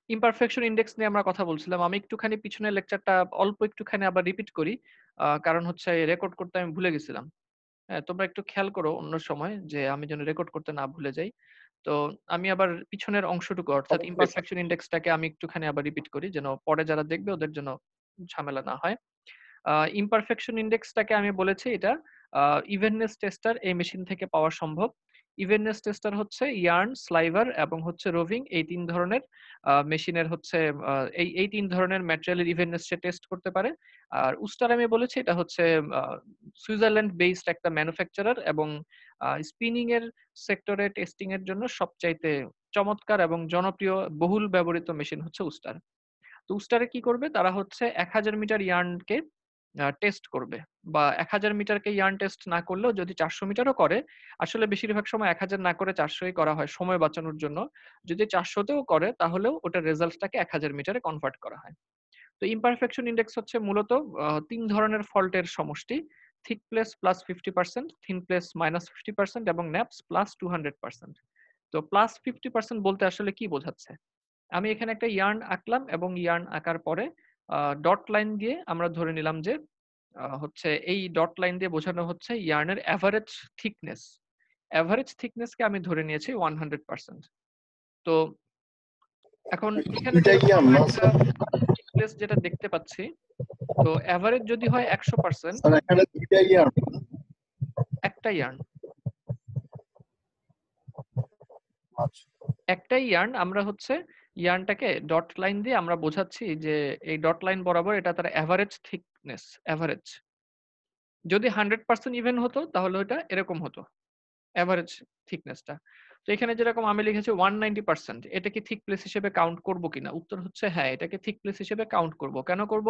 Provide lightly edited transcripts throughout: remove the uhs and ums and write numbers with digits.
Imperfection index নিয়ে আমরা কথা বলছিলাম। আমি একটুখানি পিছনের লেকচারটা অল্প একটুখানি আবার রিপিট করি। কারণ হচ্ছে রেকর্ড করতে আমি ভুলে গেছিলাম। হ্যাঁ, তোমরা একটু খেয়াল করো অন্য সময় যে আমি যেন রেকর্ড করতে না ভুলে যাই। তো আমি আবার পিছনের অংশটুকু অর্থাৎ অবশ্যই স্যার। ইমপারফেকশন ইনডেক্সটাকে আমি একটুখানি আবার রিপিট করি যেন পরে যারা দেখবে ওদের জন্য ঝামেলা না হয়। ইমপারফেকশন ইনডেক্সটাকে আমি বলেছি এটা ইভেননেস টেস্টার এই মেশিন থেকে পাওয়া সম্ভব। ইভেননেস টেস্টার হচ্ছে ইয়ার্ন, স্লাইভার এবং হচ্ছে রোভিং এই ৩ ধরনের মেশিনের হচ্ছে আ এই ৩ ধরনের ম্যাটেরিয়ালের ইভেননেস সে টেস্ট করতে পারে। আর উস্টার আমি বলেছি এটা হচ্ছে আ সুইজারল্যান্ড বেসড একটা ম্যানুফ্যাকচারার এবং স্পিনিং এর সেক্টরে টেস্টিং এর জন্য সবচাইতে চমৎকার এবং জনপ্রিয় বহুল ব্যবহৃত মেশিন হচ্ছে উস্টার। তো উস্টারে কি করবে? তারা হচ্ছে ১০০০ মিটার ইয়ার্নকে টেস্ট করবে। বা ১০০০ মিটারকে ইয়ার্ন টেস্ট না করলেও যদি ৪০০ মিটারও করে, আসলে বেশিরভাগ সময় ১০০০ না করে ৪০০ ই করা হয় সময় বাঁচানোর জন্য। যদি ৪০০ তেও করে তাহলেও ওটার রেজাল্টটাকে ১০০০ মিটারে কনভার্ট করা হয়। তো ইমপারফেকশন ইনডেক্স হচ্ছে মূলত ৩ ধরনের ফল্টের সমষ্টি। Thick place plus 50%, thin place minus 50% এবং ন্যাপস প্লাস 200%। তো প্লাস 50% বলতে আসলে কি বোঝাচ্ছে? আমি এখানে একটা ইয়ার্ন আঁকলাম এবং ইয়ার্ন আঁকার পরে ডট লাইন দিয়ে আমরা ধরে নিলাম যে হচ্ছে এই ডট লাইন দিয়ে বোঝানো হচ্ছে ইয়ার্নের এভারেজ থিকনেস। এভারেজ থিকনেস কে আমি ধরে নিয়েছি 100%। তো এখন এখানে ২ টাই যেরকম ইয়াম আমরা না একটা স্যার? থিকনেস যেটা দেখতে পাচ্ছি, তো এভারেজ যদি হয় 100%, স্যার এখানে ২ টাই ইয়াম। একটা ইয়ার্ন। আচ্ছা। একটাই ইয়ার্ন আমরা হচ্ছে ইয়ার্নটাকে ডট লাইন দিয়ে আমরা বোঝাচ্ছি যে এই ডট লাইন বরাবর এটা তার এভারেজ থিকনেস, এভারেজ। যদি 100% ইভেন হতো তাহলে ওইটা এরকম হতো। এভারেজ থিকনেসটা। তো এখানে যেরকম আমি লিখেছি 190%, এটা কি থিক প্লেস হিসেবে কাউন্ট করব কিনা? উত্তর হচ্ছে হ্যাঁ, এটাকে থিক প্লেস হিসেবে কাউন্ট করব। কেন করব?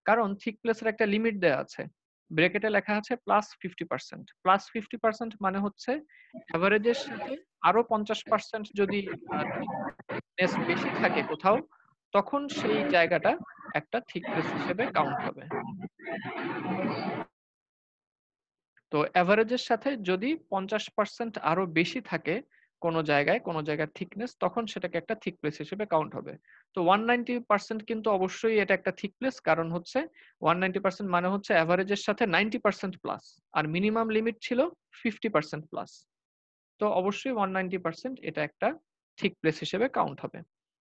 কারণ থিক প্লেসের একটা লিমিট দেয়া আছে। ব্র্যাকেটে লেখা আছে +50%। +50% মানে হচ্ছে এভারেজের সাথে আরো 50% যদি থিকনেস বেশি থাকে কোথাও, তখন সেই জায়গাটা একটা থিক প্লেস হিসেবে কাউন্ট হবে। তো এভারেজের সাথে যদি ৫০% আরো বেশি থাকে কোনো জায়গার থিকনেস, তখন সেটাকে একটা থিক প্লেস হিসেবে কাউন্ট হবে। তো 190% কিন্তু অবশ্যই এটা একটা থিক প্লেস। কারণ হচ্ছে 190% মানে হচ্ছে এভারেজের সাথে 90% প্লাস। আর মিনিমাম লিমিট ছিল 50% প্লাস। তো অবশ্যই 190% এটা একটা থিক প্লেস হিসেবে কাউন্ট হবে।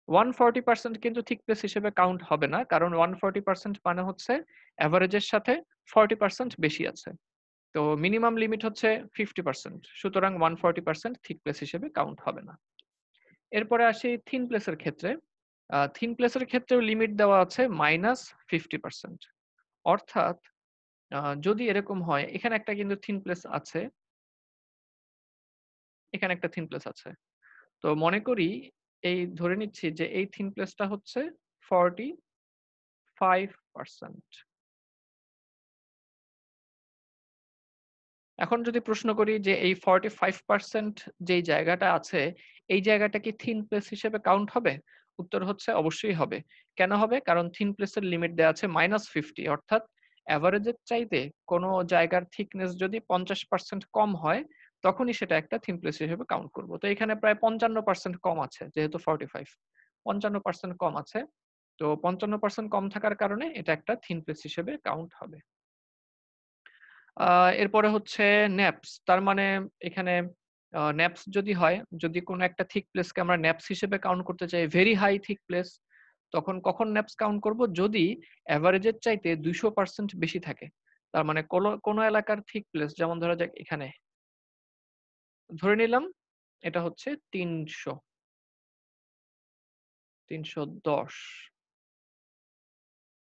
140% কিন্তু থিক প্লেস হিসেবে কাউন্ট হবে না। কারণ 140% মানে হচ্ছে এভারেজের সাথে 40% বেশি আছে। তো মিনিমাম লিমিট হচ্ছে 50%। সুতরাং 140% থিক প্লেস হিসেবে কাউন্ট হবে না। এরপরে আসি থিন প্লেসের ক্ষেত্রে। থিন প্লেসের ক্ষেত্রেও লিমিট দেওয়া আছে -50%। অর্থাৎ যদি এরকম হয় এখানে একটা কিন্তু থিন প্লেস আছে, এখানে একটা থিন প্লেস আছে। তো মনে করি এই ধরে নিচ্ছি যে এই থিন প্লেসটা হচ্ছে 45%। এখন যদি প্রশ্ন করি যে এই 45% যেই জায়গাটা আছে, এই জায়গাটা কি থিন প্লেস হিসেবে কাউন্ট হবে? উত্তর হচ্ছে অবশ্যই হবে। কেন হবে? কারণ থিন প্লেসের লিমিট দেয়া আছে -50, অর্থাৎ এভারেজের চাইতে কোন জায়গার থিকনেস যদি 50% কম হয়, তখনই সেটা একটা থিন প্লেস হিসেবে কাউন্ট করব। তো এখানে প্রায় 55% কম আছে যেহেতু 45, 55% কম আছে। তো 55% কম থাকার কারণে এটা একটা থিন প্লেস হিসেবে কাউন্ট হবে। আ এরপরে হচ্ছে ন্যাপস। তার মানে এখানে ন্যাপস যদি হয়, যদি কোন একটা থিক প্লেসকে আমরা ন্যাপস হিসেবে কাউন্ট করতে চাই, ভেরি হাই থিক প্লেস, তখন কখন ন্যাপস কাউন্ট করব? যদি এভারেজ এর চাইতে ২০০% বেশি থাকে। তার মানে কোন এলাকার থিক প্লেস যেমন ধরা যাক এখানে, ধরে নিলাম এটা হচ্ছে ৩০০, ৩১০,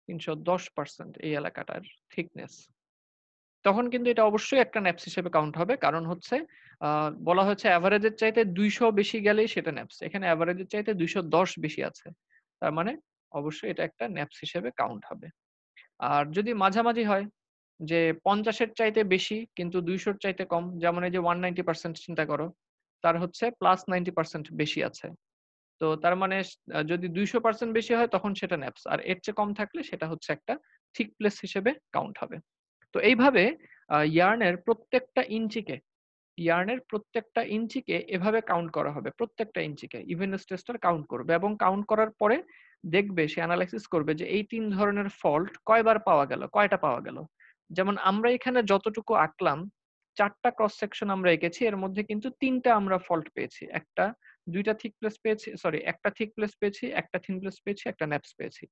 ৩১০% এই এলাকাটার থিকনেস। তখন কিন্তু এটা অবশ্যই একটা ন্যাপস হিসেবে কাউন্ট হবে। কারণ হচ্ছে আ বলা হয়েছে এভারেজ এর চাইতে ২০০ বেশি গেলেই সেটা ন্যাপস। এখানে এভারেজ এর চাইতে ২১০ বেশি আছে। তার মানে অবশ্যই এটা একটা ন্যাপস হিসেবে কাউন্ট হবে। আর যদি মাঝামাঝি হয় যে ৫০ এর চাইতে বেশি কিন্তু ২০০ র চাইতে কম, যেমন এই যে 190% চিন্তা করো। তার হচ্ছে +90% বেশি আছে। তো তার মানে যদি ২০০% বেশি হয় তখন সেটা ন্যাপস। আর এর চেয়ে কম থাকলে সেটা হচ্ছে একটা থিক প্লেস হিসেবে কাউন্ট হবে। তো এইভাবে ইয়ার্নের প্রত্যেকটা ইঞ্চিকে ইয়ার্নের প্রত্যেকটা ইঞ্চিকে এভাবে কাউন্ট করা হবে, প্রত্যেকটা ইঞ্চিকে ইভেন্টনেস টেস্টার কাউন্ট করবে এবং কাউন্ট করার পরে দেখবে, সে অ্যানালাইসিস করবে যে এই 3 ধরনের ফল্ট কয়বার পাওয়া গেল, কয়টা পাওয়া গেল। যেমন আমরা এখানে যতটুকু আঁকলাম, 4টা ক্রস সেকশন আমরা এঁকেছি, এর মধ্যে কিন্তু 3টা আমরা ফল্ট পেয়েছি। 2টা থিক প্লেস পেয়েছি, সরি, একটা থিক প্লেস পেয়েছি, একটা থিন প্লেস পেয়েছি, একটা ন্যাপস পেয়েছি।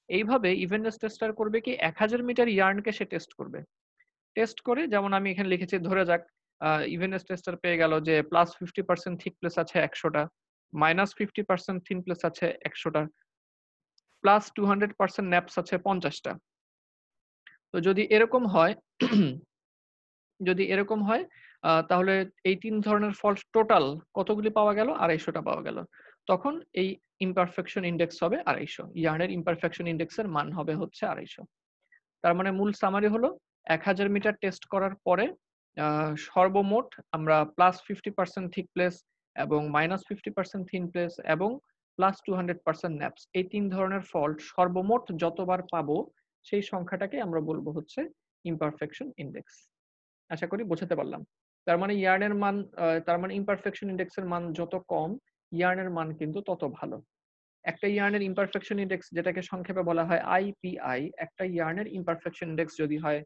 এইভাবে ইভেন্টনেস টেস্টার করবে কি 1000 মিটার ইয়ার্নকে সে টেস্ট করবে। টেস্ট করে, যেমন আমি এখানে লিখেছি, ধরে যাক ইভেন্টনেস টেস্টার পেয়ে গেল যে +50% থিক প্লেস আছে 100টা, -50% থিন প্লেস আছে 100টা, +200% ন্যাপস আছে 50টা। তো যদি এরকম হয় যদি এরকম হয় তাহলে এই 3 ধরনের ফল্ট টোটাল কতগুলি পাওয়া গেল? 250টা পাওয়া গেল। তখন এই ইমপারফেকশন ইনডেক্স হবে 250। ইয়ার্নের ইমপারফেকশন ইনডেক্স এর মান হবে হচ্ছে 250। তার মানে মূল সামারি হলো 1000 মিটার টেস্ট করার পরে সর্বমোট আমরা +50% থিক প্লেস এবং -50% থিন প্লেস এবং +200% ন্যাপস, এই 3 ধরনের ফল্ট সর্বমোট যতবার পাবো সেই সংখ্যাটাকে আমরা বলবো হচ্ছে ইমপারফেকশন ইনডেক্স। আশা করি বোঝাতে পারলাম। তার মানে ইয়ার্নের মান, তার মানে ইমপারফেকশন ইনডেক্স এর মান যত কম, ইয়ার্নের মান কিন্তু তত ভালো। একটা ইয়ার্নের ইমপারফেকশন ইনডেক্স, যেটাকে সংক্ষেপে বলা হয় আইপিআই, একটা ইয়ার্নের ইমপারফেকশন ইনডেক্স যদি হয়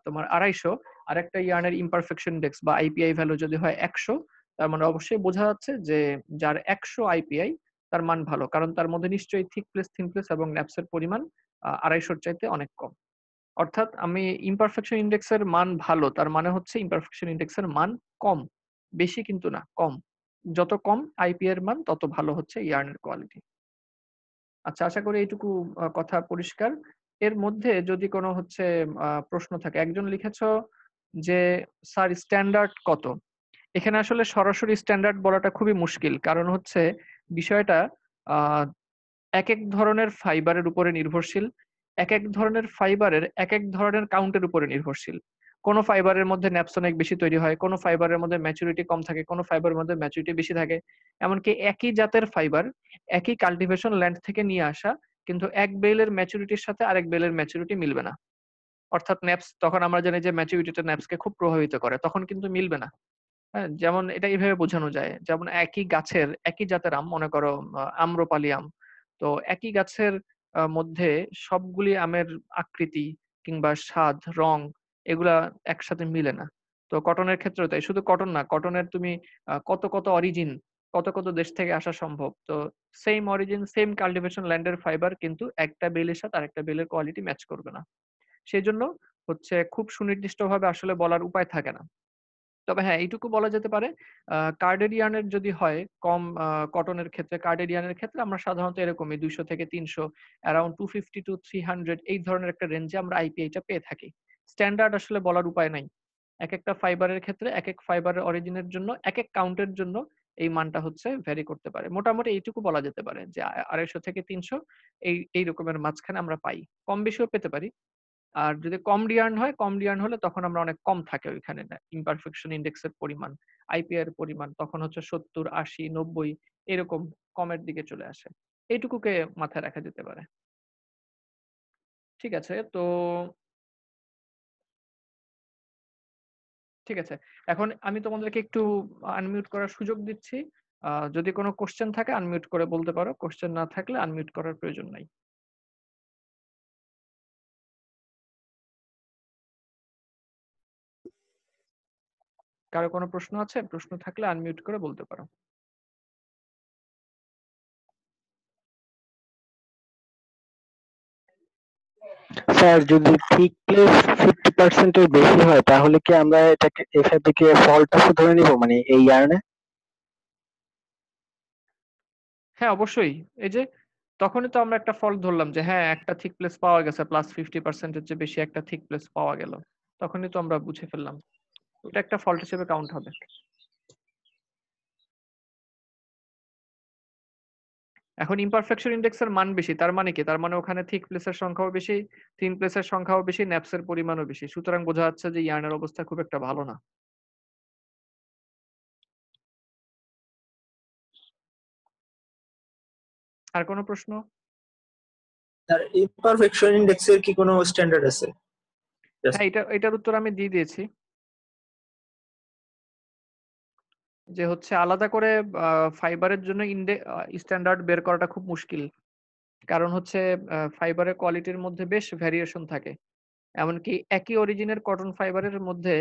তোমার 250, আর একটা ইয়ার্নের ইমপারফেকশন ইনডেক্স বা আইপিআই ভ্যালু যদি হয় 100, তার মানে অবশ্যই বোঝা যাচ্ছে যে যার 100 আইপিআই তার মান ভালো, কারণ তার মধ্যে নিশ্চয়ই থিক প্লেস, থিন প্লেস এবং ন্যাপসের পরিমাণ 250 চাইতে অনেক কম। অর্থাৎ আমি ইমপারফেকশন ইনডেক্স এর মান ভালো, তার মানে হচ্ছে ইমপারফেকশন ইনডেক্স এর মান কম, বেশি কিন্তু না, কম। যত কম আইপিআই এর মান তত ভালো হচ্ছে ইয়ার্নের কোয়ালিটি। আচ্ছা, আশা করি এইটুকু কথা পরিষ্কার। এর মধ্যে যদি কোনো হচ্ছে প্রশ্ন থাকে, একজন লিখেছ যে স্যার স্ট্যান্ডার্ড কত? এখানে আসলে সরাসরি স্ট্যান্ডার্ড বলাটা খুবই মুশকিল, কারণ হচ্ছে বিষয়টা আহ একেক ধরনের ফাইবারের উপরে নির্ভরশীল। একেক ধরনের ফাইবারের একেক ধরনের কাউন্টের উপরে নির্ভরশীল। কোন ফাইবারের মধ্যে ন্যাপস অনেক বেশি তৈরি হয়, কোন ফাইবারের মধ্যে ম্যাচুরিটি কম থাকে, কোন ফাইবারের মধ্যে ম্যাচুরিটি বেশি থাকে। এমনকি একই জাতের ফাইবার, একই কাল্টিভেশন ল্যান্ড থেকে নিয়ে আসা, কিন্তু এক বেলের ম্যাচুরিটির সাথে আরেক বেলের ম্যাচুরিটি মিলবে না। অর্থাৎ ন্যাপস, তখন আমরা জানি যে ম্যাচুরিটিটা ন্যাপসকে খুব প্রভাবিত করে, তখন কিন্তু মিলবে না। হ্যাঁ? যেমন এটা এইভাবে বোঝানো যায়। যেমন একই গাছের, একই জাতের আম, মনে করো আম্রপালি আম। তো একই গাছের মধ্যে সবগুলি আমের আকৃতি কিংবা স্বাদ, রং, এগুলা একসাথে মিলে না। তো কটনের ক্ষেত্রেও তাই। শুধু কটন না, কটনের তুমি কত অরিজিন, কত দেশ থেকে আসা সম্ভব। তো সেইম অরিজিন, সেইম কাল্টিভেশন ল্যান্ডের ফাইবার কিন্তু একটা বেলের সাথে আরেকটা বেলের কোয়ালিটি ম্যাচ করবে না। সেজন্য হচ্ছে খুব সুনির্দিষ্টভাবে আসলে বলার উপায় থাকে না। তবে হ্যাঁ, এইটুকু বলা যেতে পারে, কার্ডেরিয়ানের যদি হয় কম, কটনের ক্ষেত্রে, কার্ডেরিয়ানের ক্ষেত্রে আমরা সাধারণত এরকমই 200 থেকে 300, অ্যারাউন্ড 250 টু 300 এই ধরনের একটা রেঞ্জে আমরা আইপিআই টা পেয়ে থাকি। স্ট্যান্ডার্ড আসলে বলার উপায় নাই। একেকটা ফাইবারের ক্ষেত্রে একেক ফাইবারের অরিজিনের জন্য, একেক কাউন্টের জন্য এই মানটা হচ্ছে ভ্যারি করতে পারে। মোটামুটি এইটুকু বলা যেতে পারে যে 250 থেকে 300 এই রকমের মাঝখানে আমরা পাই। কম বেশিও পেতে পারি। আর যদি কম রিয়ার্ন হয়, কম রিয়ার্ন হলে তখন আমরা অনেক কম থাকে ওইখানে ইমপারফেকশন ইনডেক্স এর পরিমাণ, আইপিআই এর পরিমাণ তখন হচ্ছে 70, 80, 90 এরকম কমের দিকে চলে আসে। এইটুকুকে মাথায় রাখা যেতে পারে। ঠিক আছে? তো ঠিক আছে। এখন আমি তোমাদেরকে একটু আনমিউট করার সুযোগ দিচ্ছি। যদি কোনো কোয়েশ্চেন থাকে আনমিউট করে বলতে পারো। কোয়েশ্চেন না থাকলে আনমিউট করার প্রয়োজন নাই। কারো কোনো প্রশ্ন আছে? প্রশ্ন থাকলে আনমিউট করে বলতে পারো। স্যার, যদি থিকনেস 50% এর বেশি হয় তাহলে কি আমরা এটাকে এফএবি কে ফল্ট আছে ধরে নিব, মানে এই ইয়ার্নে? হ্যাঁ, অবশ্যই। এই যে তখনই তো আমরা একটা ফল্ট ধরলাম যে হ্যাঁ, একটা থিক প্লেস পাওয়া গেছে, +50% এর চেয়ে বেশি একটা থিক প্লেস পাওয়া গেল। তখনই তো আমরা বুঝে ফেললাম। ওটা একটা ফল্ট হিসেবে কাউন্ট হবে। এখন ইমপারফেকশন ইনডেক্স এর মান বেশি, তার মানে কি? তার মানে ওখানে থিক প্লেসের সংখ্যাও বেশি, থিন প্লেসের সংখ্যাও বেশি, ন্যাপসের পরিমাণও বেশি। সুতরাং বোঝা যাচ্ছে যে ইয়ার্নের অবস্থা খুব একটা ভালো না। আর কোনো প্রশ্ন? আর ইমপারফেকশন ইনডেক্সের কি কোনো স্ট্যান্ডার্ড আছে? হ্যাঁ, এটার উত্তর আমি দিয়ে দিয়েছি। যে হচ্ছে আলাদা করে ফাইবারের জন্য স্ট্যান্ডার্ড বের করাটা খুব মুশকিল। কারণ হচ্ছে ফাইবারের কোয়ালিটির মধ্যে বেশ ভ্যারিয়েশন থাকে। এমনকি একই অরিজিনের কটন ফাইবারের মধ্যে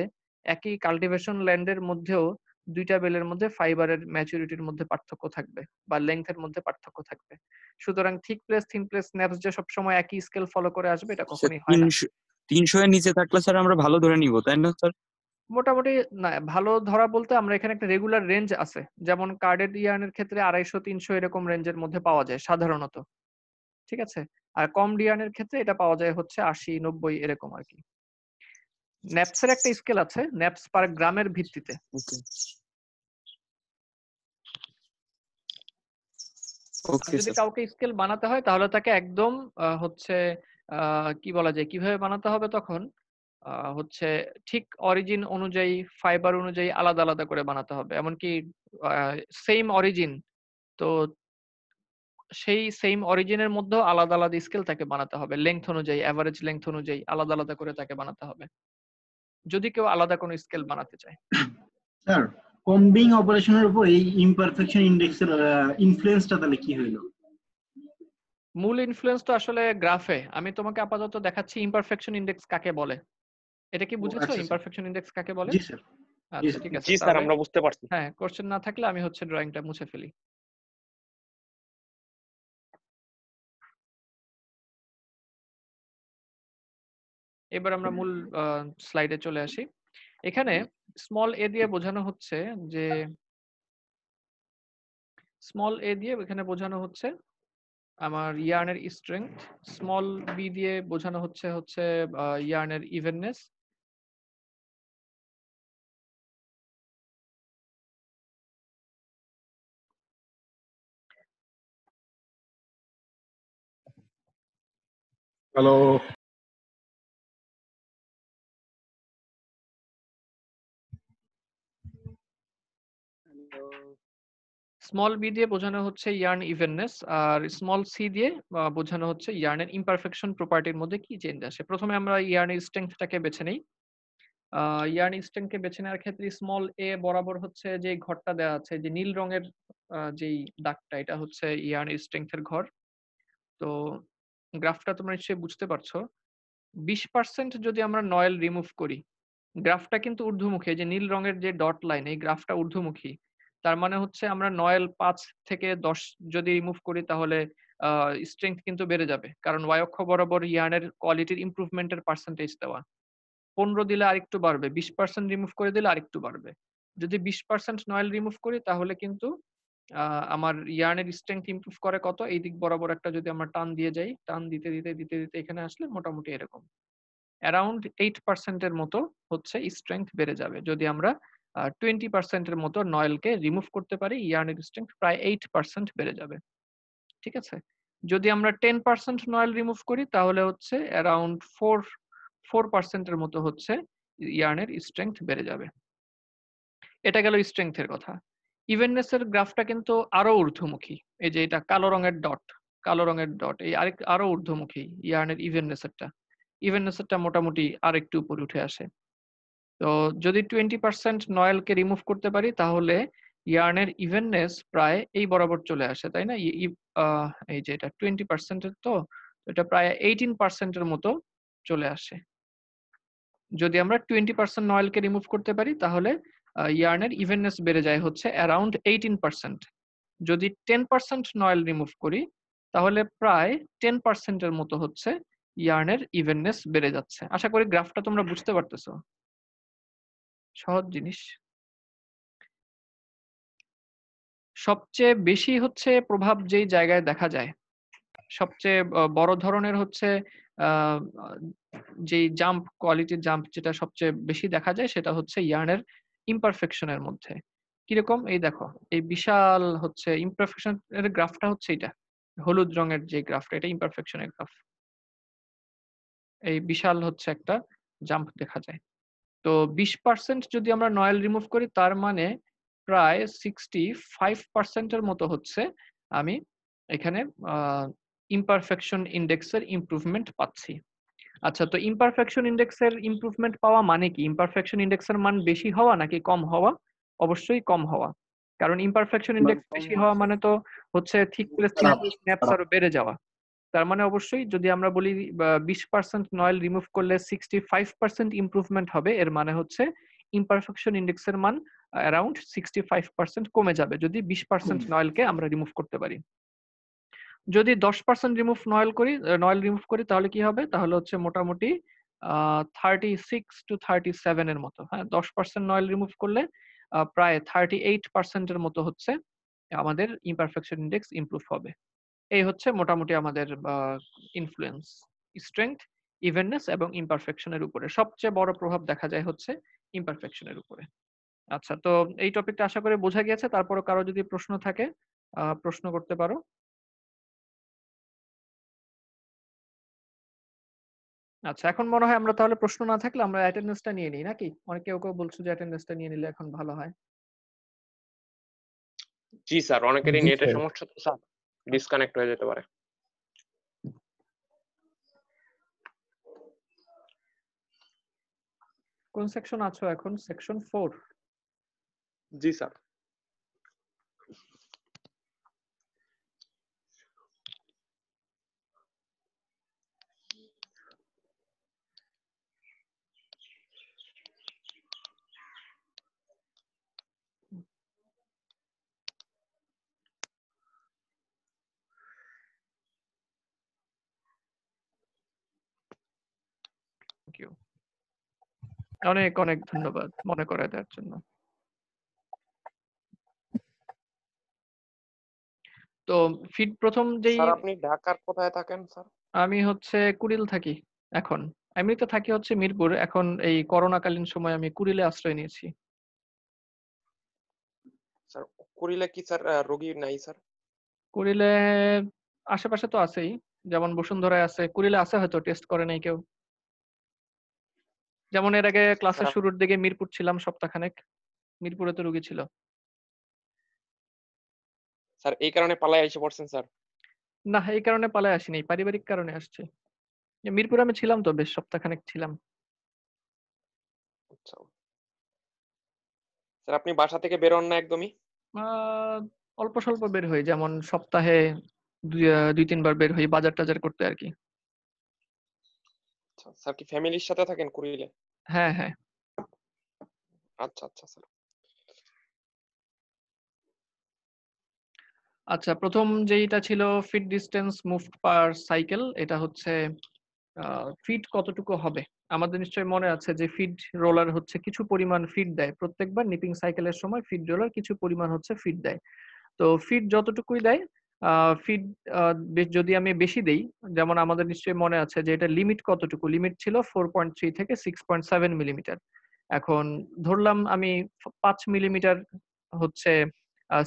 একই কাল্টিভেশন ল্যান্ডের মধ্যেও ২ টা বেলের মধ্যে ফাইবারের ম্যাচুরিটির মধ্যে পার্থক্য থাকবে বা লেংথ এর মধ্যে পার্থক্য থাকবে। সুতরাং thick place, thin place, snaps যে সবসময় একই স্কেল ফলো করে আসবে এটা কখনোই হয় না। 300 এর নিচে থাকলে স্যার আমরা ভালো ধরে নিব, তাই না স্যার? মোটামুটি না, ভালো ধরা বলতে আমরা এখানে একটা রেগুলার রেঞ্জ আছে। যেমন কার্ডেড ইয়ার্নের ক্ষেত্রে 250-300 এরকম রেঞ্জের মধ্যে পাওয়া যায় সাধারণত। ঠিক আছে? আর কম ইয়ার্নের ক্ষেত্রে এটা পাওয়া যায় হচ্ছে 80-90 এরকম আরকি। ন্যাপসের একটা স্কেল আছে, ন্যাপস পার গ্রামের ভিত্তিতে। ওকে আর ওকে যদি স্যার। কাউকে স্কেল বানাতে হয় তাহলে তাকে একদম হচ্ছে কি বলা যায়, কিভাবে বানাতে হবে তখন হচ্ছে ঠিক অরিজিন অনুযায়ী, ফাইবার অনুযায়ী আলাদা আলাদা করে বানাতে হবে। এমনকি সেম অরিজিন, তো সেই সেম অরিজিনের মধ্যেও আলাদা আলাদা স্কেল তাকে বানাতে হবে। লেংথ অনুযায়ী, এভারেজ লেংথ অনুযায়ী আলাদা আলাদা করে তাকে বানাতে হবে। যদি কেউ আলাদা কোনো স্কেল বানাতে চায়। স্যার, কম্বিং অপারেশনের উপর এই ইমপারফেকশন ইনডেক্সের ইনফ্লুয়েন্সটা তাহলে কি হইলো? মূল ইনফ্লুয়েন্স তো আসলে গ্রাফে। আমি তোমাকে আপাতত দেখাচ্ছি ইমপারফেকশন ইনডেক্স কাকে বলে। এটা কি বুঝেছো আচ্ছা স্যার। ইমপারফেকশন ইনডেক্স কাকে বলে? জি স্যার। জি আচ্ছা স্যার। ঠিক আছে। জি স্যার, তাহলে আমরা বুঝতে পারছি। হ্যাঁ, কোশ্চেন না থাকলে আমি হচ্ছে ড্রয়িংটা মুছে ফেলি। এবার আমরা মূল স্লাইডে চলে আসি। এখানে স্মল এ দিয়ে বোঝানো হচ্ছে যে স্মল এ দিয়ে এখানে বোঝানো হচ্ছে আমার ইয়ার্নের স্ট্রেংথ, স্মল বি দিয়ে বোঝানো হচ্ছে ইয়ার্নের ইভেননেস, হ্যালো। স্মল বি দিয়ে বোঝানো হচ্ছে ইয়ার্ন ইভেননেস, আর স্মল সি দিয়ে বোঝানো হচ্ছে ইয়ার্নের ইমপারফেকশন প্রপার্টির মধ্যে কি চেঞ্জ আসে। প্রথমে আমরা ইয়ার্নের স্ট্রেংথটাকে বেছে নেই। ইয়ার্ন স্ট্রেংথকে বেছে নেওয়ার ক্ষেত্রে স্মল এ বরাবর হচ্ছে যে ঘরটা দেওয়া আছে, যে নীল রঙের যেই দাগটা, এটা হচ্ছে ইয়ার্ন স্ট্রেংথের ঘর। তো গ্রাফটা তোমরা নিশ্চয়ই বুঝতে পারছো। 20% যদি আমরা নয়েল রিমুভ করি, গ্রাফটা কিন্তু ঊর্ধ্বমুখী। এই যে নীল রঙের যে ডট লাইন, এই গ্রাফটা ঊর্ধ্বমুখী। তার মানে হচ্ছে আমরা নয়েল 5 থেকে 10 যদি রিমুভ করি তাহলে স্ট্রেংথ কিন্তু বেড়ে যাবে। কারণ y অক্ষ বরাবর ইয়ার্নের কোয়ালিটির ইমপ্রুভমেন্টের পার্সেন্টেজ দেওয়া। 15 দিলে আরেকটু বাড়বে, 20% রিমুভ করে দিলে আরেকটু বাড়বে। যদি 20% নয়েল রিমুভ করি তাহলে কিন্তু আমার ইয়ার্নের স্ট্রেংথ ইমপ্রুভ করে কত, এই দিক বরাবর একটা যদি আমরা টান দিয়ে যাই, টান দিতে দিতে দিতে দিতে এখানে আসলে মোটামুটি এরকম অ্যারাউন্ড 8% এর মতো হচ্ছে স্ট্রেংথ বেড়ে যাবে। যদি আমরা 20% এর মতো নয়েলকে রিমুভ করতে পারি, ইয়ার্নের স্ট্রেংথ প্রায় 8% বেড়ে যাবে। ঠিক আছে? যদি আমরা 10% নয়েল রিমুভ করি তাহলে হচ্ছে অ্যারাউন্ড 4% এর মতো হচ্ছে ইয়ার্নের স্ট্রেংথ বেড়ে যাবে। এটা গেল স্ট্রেংথের কথা। ইভেননেস এর গ্রাফটা কিন্তু আরো ঊর্ধ্বমুখী। এই যে এটা কালো রঙের ডট, কালো রঙের ডট, এই আরো ঊর্ধ্বমুখী ইয়ার্নের ইভেননেস এরটা মোটামুটি আরেকটু উপরে উঠে আসে। তো যদি 20% নয়েলকে রিমুভ করতে পারি তাহলে ইয়ার্নের ইভেননেস প্রায় এই বরাবর চলে আসে, তাই না? এই যে এটা 20% এর, তো এটা প্রায় 18% এর মতো চলে আসে। যদি আমরা 20% নয়েলকে রিমুভ করতে পারি তাহলে ইয়ার্নের ইভেননেস বেড়ে যায় হচ্ছে অ্যারাউন্ড 18%। যদি 10% নয়েল রিমুভ করি তাহলে প্রায় 10% এর মতো হচ্ছে ইয়ার্নের ইভেননেস বেড়ে যাচ্ছে। আশা করি গ্রাফটা তোমরা বুঝতে পারতেছো। সহজ জিনিস। সবচেয়ে বেশি হচ্ছে প্রভাব যেই জায়গায় দেখা যায়, সবচেয়ে বড় ধরনের হচ্ছে আহ, যেই জাম্প, কোয়ালিটির জাম্প যেটা সবচেয়ে বেশি দেখা যায় সেটা হচ্ছে ইয়ার্নের ইমপারফেকশনের মধ্যে। কিরকম? এই দেখো, এই বিশাল হচ্ছে ইমপারফেকশনের গ্রাফটা হচ্ছে এটা, হলুদ রঙের যে গ্রাফটা, এটা ইমপারফেকশনের গ্রাফ। এই বিশাল হচ্ছে একটা জাম্প দেখা যায়। তো 20% যদি আমরা নয়েল রিমুভ করি তার মানে প্রায় 65% এর মতো হচ্ছে আমি এখানে ইমপারফেকশন ইন্ডেক্সের ইমপ্রুভমেন্ট পাচ্ছি। আচ্ছা, তো ইমপারফেকশন ইন্ডেক্সের ইমপ্রুভমেন্ট পাওয়া মানে কি? ইমপারফেকশন ইন্ডেক্সের মান বেশি হওয়া নাকি কম হওয়া? অবশ্যই কম হওয়া, কারণ ইমপারফেকশন ইন্ডেক্স বেশি হওয়া মানে তো হচ্ছে থিক প্লেস স্ন্যাপস আরো বেড়ে যাওয়া। তার মানে অবশ্যই যদি আমরা বলি 20% নয়েল রিমুভ করলে 65% ইমপ্রুভমেন্ট হবে, এর মানে হচ্ছে ইমপারফেকশন ইন্ডেক্সের মান অ্যারাউন্ড 65% কমে যাবে যদি 20% নয়েলকে আমরা রিমুভ করতে পারি। যদি 10% নয়েল রিমুভ করি তাহলে কি হবে? তাহলে হচ্ছে মোটামুটি 36 to 37 এর মতো। হ্যাঁ, 10% নয়েল রিমুভ করলে প্রায় 38% এর মতো হচ্ছে আমাদের ইমপারফেকশন ইন্ডেক্স ইমপ্রুভ হবে। এই হচ্ছে মোটামুটি আমাদের ইনফ্লুয়েন্স, স্ট্রেংথ, ইভেননেস এবং ইমপারফেকশনের উপরে সবচেয়ে বড় প্রভাব দেখা যায় হচ্ছে ইমপারফেকশনের উপরে। আচ্ছা, তো এই টপিকটা আশা করি বোঝা গিয়েছে। তারপরও কারো যদি প্রশ্ন থাকে প্রশ্ন করতে পারো। আচ্ছা, এখন মনে হয় আমরা তাহলে প্রশ্ন না থাকলে আমরা অ্যাটেন্ডেন্সটা নিয়ে নিই নাকি? কেউ বলছো যে অ্যাটেন্ডেন্সটা নিয়ে নিলে এখন ভালো হয়। জি স্যার, অনেকেরই জি নেটের স্যার। সমস্যা তো স্যার, ডিসকানেক্ট হয়ে যেতে পারে। কোন সেকশন আছো এখন? সেকশন 4। জি স্যার। থ্যাংক ইউ, অনেক অনেক ধন্যবাদ মনে করায় দেওয়ার জন্য। তো ফিড প্রথম যেই স্যার আপনি ঢাকার কোথায় থাকেন স্যার? আমি হচ্ছে কুড়িল থাকি এখন। এমনিতে থাকি হচ্ছে মিরপুর, এখন এই করোনাকালীন সময় আমি কুড়িলে আশ্রয় নিয়েছি। স্যার কুড়িলে কি স্যার রোগী নাই স্যার? কুড়িলে আশেপাশে তো আছেই, যেমন বসুন্ধরায় আছে, কুড়িলে আছে হয়তো টেস্ট করে নাই কেউ। যেমন এর আগে ক্লাসের স্যার শুরুর দিকে মিরপুর ছিলাম সপ্তাহখানেক, মিরপুরে তো রোগী ছিল। স্যার এই কারণে পালায় এসে পড়ছেন স্যার? না, এই কারণে পালায় আসিনি, পারিবারিক কারণে আসছি। মিরপুরে আমি ছিলাম তো, বেশ সপ্তাহখানেক ছিলাম। আচ্ছা স্যার, আপনি বাসা থেকে বের হন না একদমই? অল্প স্বল্প বের হই, যেমন সপ্তাহে 2-3 বার বের হই বাজার টাজার করতে আর কি। আচ্ছা স্যার, কি ফ্যামিলির সাথে থাকেন কুড়িলে? হ্যাঁ হ্যাঁ। আচ্ছা আচ্ছা স্যার। আচ্ছা, প্রথম যেইটা ছিল ফিট ডিস্টেন্স মুভড পার সাইকেল, এটা হচ্ছে ফিট কতটুকু হবে। আমাদের নিশ্চয়ই মনে আছে যে ফিড রোলার হচ্ছে কিছু পরিমাণ ফিড দেয় প্রত্যেকবার নিপিং সাইকেলের সময়, ফিড রোলার কিছু পরিমাণ হচ্ছে ফিড দেয়। তো ফিড যতটুকুই দেয়, ফিড যদি আমি বেশি দেই, যেমন আমাদের নিশ্চয়ই মনে আছে যে এটা লিমিট কতটুকু, লিমিট ছিল 4.3 থেকে 6.7 মিলিমিটার। এখন ধরলাম আমি 5 মিলিমিটার হচ্ছে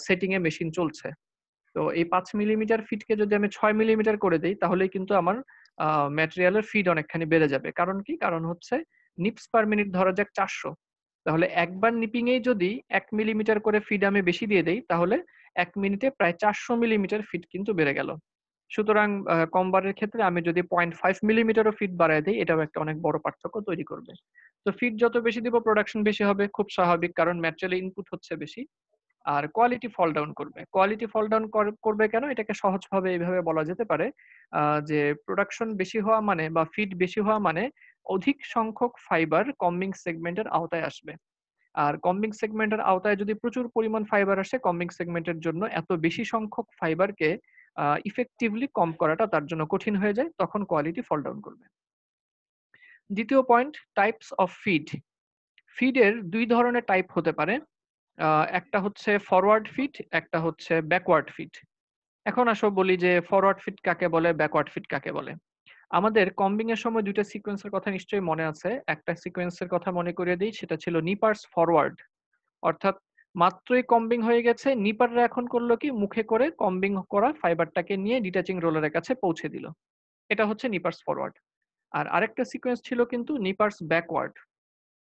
সেটিং এ মেশিন চলছে। তো এই 5 মিলিমিটার ফিডকে যদি আমি 6 মিলিমিটার করে দেই তাহলে কিন্তু আমার ম্যাটেরিয়ালের ফিড অনেকখানি বেড়ে যাবে। কারণ কি? কারণ হচ্ছে নিপস পার মিনিট ধরা যাক 400। তাহলে একবার নিপিং এ যদি 1 মিলিমিটার করে ফিড আমি বেশি দিয়ে দেই তাহলে 1 মিনিটে প্রায় 400 মিলিমিটার ফিড কিন্তু বেড়ে গেল। সুতরাং কম বারের ক্ষেত্রে আমি যদি 0.5 মিলিমিটারও ফিড বাড়ায় দেই, এটাও একটা অনেক বড় পার্থক্য তৈরি করবে। তো ফিড যত বেশি দিব প্রোডাকশন বেশি হবে, খুব স্বাভাবিক, কারণ ম্যাটেরিয়াল ইনপুট হচ্ছে বেশি। আর কোয়ালিটি ফল ডাউন করবে। কোয়ালিটি ফল ডাউন করবে কেন? এটাকে সহজভাবে এইভাবে বলা যেতে পারে যে প্রোডাকশন বেশি হওয়া মানে বা ফিড বেশি হওয়া মানে অধিক সংখ্যক ফাইবার কম্বিং সেগমেন্টের আওতায় আসবে। আর কম্বিং সেগমেন্টের আওতায় যদি প্রচুর পরিমাণ ফাইবার আসে, কম্বিং সেগমেন্টের জন্য এত বেশি সংখ্যক ফাইবারকে ইফেক্টিভলি কম করাটা তার জন্য কঠিন হয়ে যায়, তখন কোয়ালিটি ফল ডাউন করবে। দ্বিতীয় পয়েন্ট, টাইপস অফ ফিড। ফিডের 2 ধরনের টাইপ হতে পারে। একটা হচ্ছে ফরওয়ার্ড ফিড, একটা হচ্ছে ব্যাকওয়ার্ড ফিড। এখন আসো বলি যে ফরওয়ার্ড ফিড কাকে বলে, ব্যাকওয়ার্ড ফিড কাকে বলে। আমাদের কম্বিং এর সময় দুইটা সিকোয়েন্সের কথা নিশ্চয়ই মনে আছে। একটা সিকোয়েন্সের কথা মনে করিয়ে দিই, সেটা ছিল নিপার্স ফরওয়ার্ড। অর্থাৎ মাত্রই কম্বিং হয়ে গেছে, নিপাররা এখন করলো কি, মুখে করে কম্বিং করা ফাইবারটাকে নিয়ে ডিটাচিং রোলারের কাছে পৌঁছে দিল। এটা হচ্ছে নিপার্স ফরওয়ার্ড। আর আরেকটা সিকোয়েন্স ছিল কিন্তু নিপার্স ব্যাকওয়ার্ড।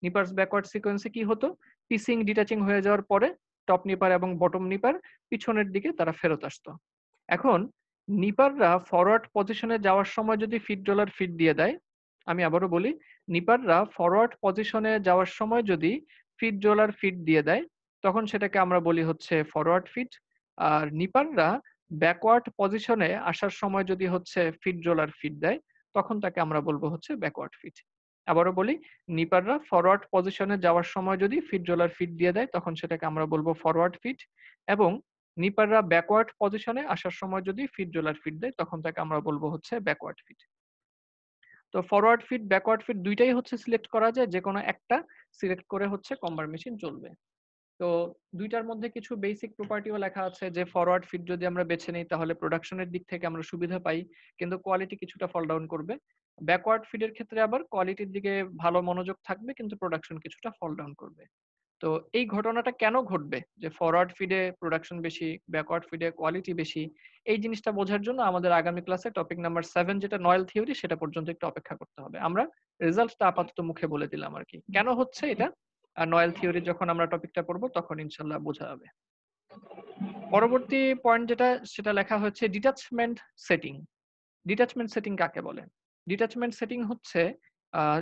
নিপার্স ব্যাকওয়ার্ড সিকোয়েন্সে কি হতো, পিসিং ডিটাচিং হয়ে যাওয়ার পরে টপ নিপার এবং বটম নিপার পিছনের দিকে তারা ফেরত আসতো। এখন নিপাররা ফরওয়ার্ড পজিশনে যাওয়ার সময় যদি ফিড রোলার ফিড দিয়ে দেয়, আমি আবারও বলি, নিপাররা ফরওয়ার্ড পজিশনে যাওয়ার সময় যদি ফিড রোলার ফিড দিয়ে দেয়, তখন সেটাকে আমরা বলি হচ্ছে ফরওয়ার্ড ফিট। আর নিপাররা ব্যাকওয়ার্ড পজিশনে আসার সময় যদি হচ্ছে ফিট রোলার ফিট দেয়, তখন তাকে আমরা বলবো হচ্ছে ব্যাকওয়ার্ড ফিট। আবারও বলি, নিপাররা ফরওয়ার্ড পজিশনে যাওয়ার সময় যদি ফিট রোলার ফিট দিয়ে দেয়, তখন সেটাকে আমরা বলবো ফরওয়ার্ড ফিট। এবং নিপাররা ব্যাকওয়ার্ড পজিশনে আসার সময় যদি ফিট রোলার ফিট দেয়, তখন তাকে আমরা বলবো হচ্ছে ব্যাকওয়ার্ড ফিট। তো ফরওয়ার্ড ফিট, ব্যাকওয়ার্ড ফিট দুইটাই হচ্ছে সিলেক্ট করা যায়, যে কোনো একটা সিলেক্ট করে হচ্ছে কম্বার মেশিন চলবে। তো দুইটার মধ্যে কিছু বেসিক প্রপার্টিও লেখা আছে, যে ফরওয়ার্ড ফিট যদি আমরা বেছে নিই তাহলে প্রোডাকশনের দিক থেকে আমরা সুবিধা পাই, কিন্তু কোয়ালিটি কিছুটা ফল ডাউন করবে। ব্যাকওয়ার্ড ফিডের ক্ষেত্রে আবার কোয়ালিটির দিকে ভালো মনোযোগ থাকবে, কিন্তু প্রোডাকশন কিছুটা ফল ডাউন করবে। তো এই ঘটনাটা কেন ঘটবে, যে ফরওয়ার্ড ফিডে প্রোডাকশন বেশি, ব্যাকওয়ার্ড ফিডে কোয়ালিটি বেশি, এই জিনিসটা বোঝার জন্য আমাদের আগামী ক্লাসে টপিক নাম্বার 7 যেটা নয়েল থিওরি, সেটা পর্যন্ত একটু অপেক্ষা করতে হবে। আমরা রেজাল্টটা আপাতত মুখে বলে দিলাম আর কি, কেন হচ্ছে এটা। আর নয়েল থিওরি যখন আমরা টপিকটা পড়বো তখন ইনশাল্লাহ বোঝা যাবে। পরবর্তী পয়েন্ট যেটা, সেটা লেখা হচ্ছে ডিটাচমেন্ট সেটিং। ডিটাচমেন্ট সেটিং কাকে বলে? ডিটাচমেন্ট সেটিং হচ্ছে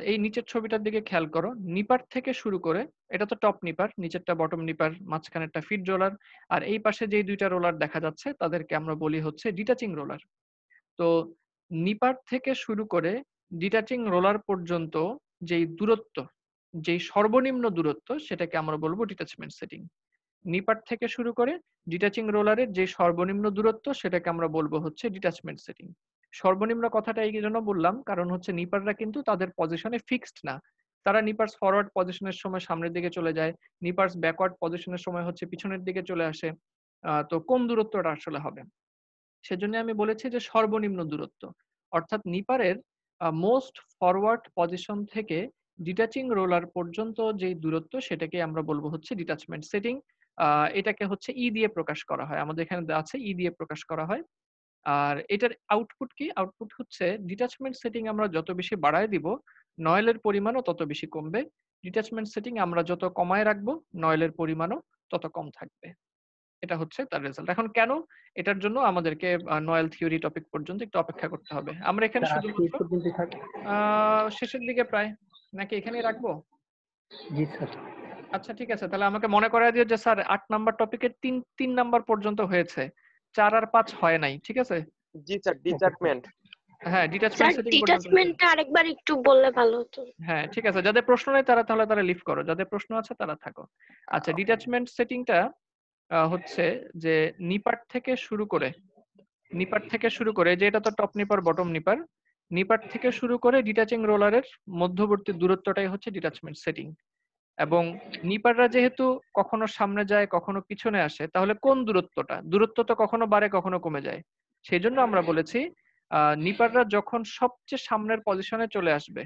এই নিচের ছবিটার দিকে খেয়াল করো, নিপার থেকে শুরু করে, এটা তো টপ নিপার, নিচেরটা বটম নিপার, মাঝখানেরটা ফিড রোলার, আর এই পাশে যেই দুইটা রোলার দেখা যাচ্ছে তাদেরকে আমরা বলি হচ্ছে ডিটাচিং রোলার। তো নিপার থেকে শুরু করে ডিটাচিং রোলার পর্যন্ত যেই দূরত্ব, যেই সর্বনিম্ন দূরত্ব, সেটাকে আমরা বলবো ডিটাচমেন্ট সেটিং। নিপার থেকে শুরু করে ডিটাচিং রোলারের যে সর্বনিম্ন দূরত্ব, সেটাকে আমরা বলবো হচ্ছে ডিটাচমেন্ট সেটিং। সর্বনিম্ন কথাটা এই জন্য বললাম, কারণ হচ্ছে নিপাররা কিন্তু তাদের পজিশনে ফিক্সড না। তারা নিপার্স ফরওয়ার্ড পজিশনের সময় সামনের দিকে চলে যায়, নিপার্স ব্যাকওয়ার্ড পজিশনের সময় হচ্ছে পিছনের দিকে চলে আসে। তো কোন দূরত্বটা আসলে হবে, সেজন্য আমি বলেছি যে সর্বনিম্ন দূরত্ব, অর্থাৎ নিপারের মোস্ট ফরওয়ার্ড পজিশন থেকে ডিটাচিং রোলার পর্যন্ত যে দূরত্ব, সেটাকে আমরা বলবো হচ্ছে ডিটাচমেন্ট সেটিং। এটাকে হচ্ছে ই দিয়ে প্রকাশ করা হয়, আমাদের এখানে আছে ই দিয়ে প্রকাশ করা হয়। আর এটার আউটপুট কি? আউটপুট হচ্ছে ডিটাচমেন্ট সেটিং আমরা যত বেশি বাড়ায় দিব, নয়েলের পরিমাণও তত বেশি কমবে। ডিটাচমেন্ট সেটিং আমরা যত কমায় রাখবো, নয়েলের পরিমাণও তত কম থাকবে। এটা হচ্ছে তার রেজাল্ট। এখন কেন? এটার জন্য আমাদেরকে নয়েল থিওরি টপিক পর্যন্ত একটু অপেক্ষা করতে হবে। আমরা এখানে শুধুমাত্র শেষের দিকে প্রায়, নাকি এখানেই রাখবো? জি স্যার। আচ্ছা ঠিক আছে, তাহলে আমাকে মনে করায় দিও যে স্যার 8 নাম্বার টপিকের 3 নাম্বার পর্যন্ত হয়েছে, 4 আর 5 হয় নাই, ঠিক আছে? জি স্যার, ডিটাচমেন্ট। হ্যাঁ, ডিটাচমেন্ট সেটিং পর্যন্ত। ডিটাচমেন্টটা আরেকবার একটু বললে ভালো হতো। হ্যাঁ ঠিক আছে, যাদের প্রশ্ন নেই তারা লিভ করো, যাদের প্রশ্ন আছে তারা থাকো। আচ্ছা, ডিটাচমেন্ট সেটিংটা হচ্ছে যে নিপার থেকে শুরু করে, যে এটা তো টপ নিপার বটম নিপার, নিপার থেকে শুরু করে ডিটাচিং রোলারের মধ্যবর্তী দূরত্বটাই হচ্ছে ডিটাচমেন্ট সেটিং। এবং নিপাররা যেহেতু কখনো সামনে যায় কখনো পিছনে আসে, তাহলে কোন দূরত্ব তো কখনো বাড়ে কখনো কমে যায়। সেই জন্য আমরা বলেছি নিপাররা যখন সবচেয়ে সামনের পজিশনে চলে আসবে,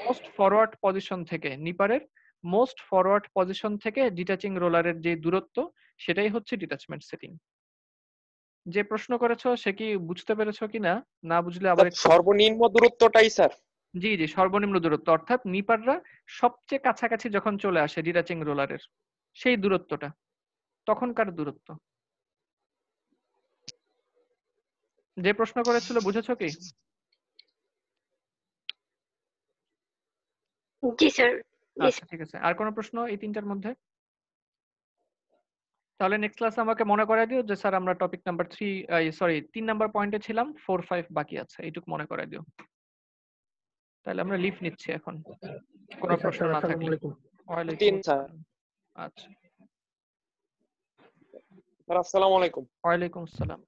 মোস্ট ফরওয়ার্ড পজিশন থেকে, নিপারের মোস্ট ফরওয়ার্ড পজিশন থেকে ডিটাচিং রোলারের যে দূরত্ব, সেটাই হচ্ছে ডিটাচমেন্ট সেটিং। যে প্রশ্ন করেছো সে কি বুঝতে পেরেছো কিনা? না বুঝলে আবার সর্বনিম্ন দূরত্বটাই স্যার। জি জি, সর্বনিম্ন দূরত্ব, অর্থাৎ নিপাররা সবচেয়ে কাছাকাছি যখন চলে আসে ডিটাচিং রোলারের, সেই দূরত্বটা, তখনকার দূরত্ব। যে প্রশ্ন করেছিল বুঝেছো কি? জি স্যার। আচ্ছা ঠিক আছে, আর কোনো প্রশ্ন এই 3টার মধ্যে? তাহলে নেক্সট ক্লাসে আমাকে মনে করায় দিও যে স্যার আমরা টপিক নাম্বার 3 নাম্বার পয়েন্টে ছিলাম, 4, 5 বাকি আছে, এইটুকু মনে করায় দিও। তাহলে আমরা লিভ নিচ্ছি এখন, কোনো প্রশ্ন না থাকলে। ওয়ালাইকুম 3 স্যার। আসসালাম। আচ্ছা, স্যার আসসালামু আলাইকুম। ওয়ালাইকুম আসসালাম।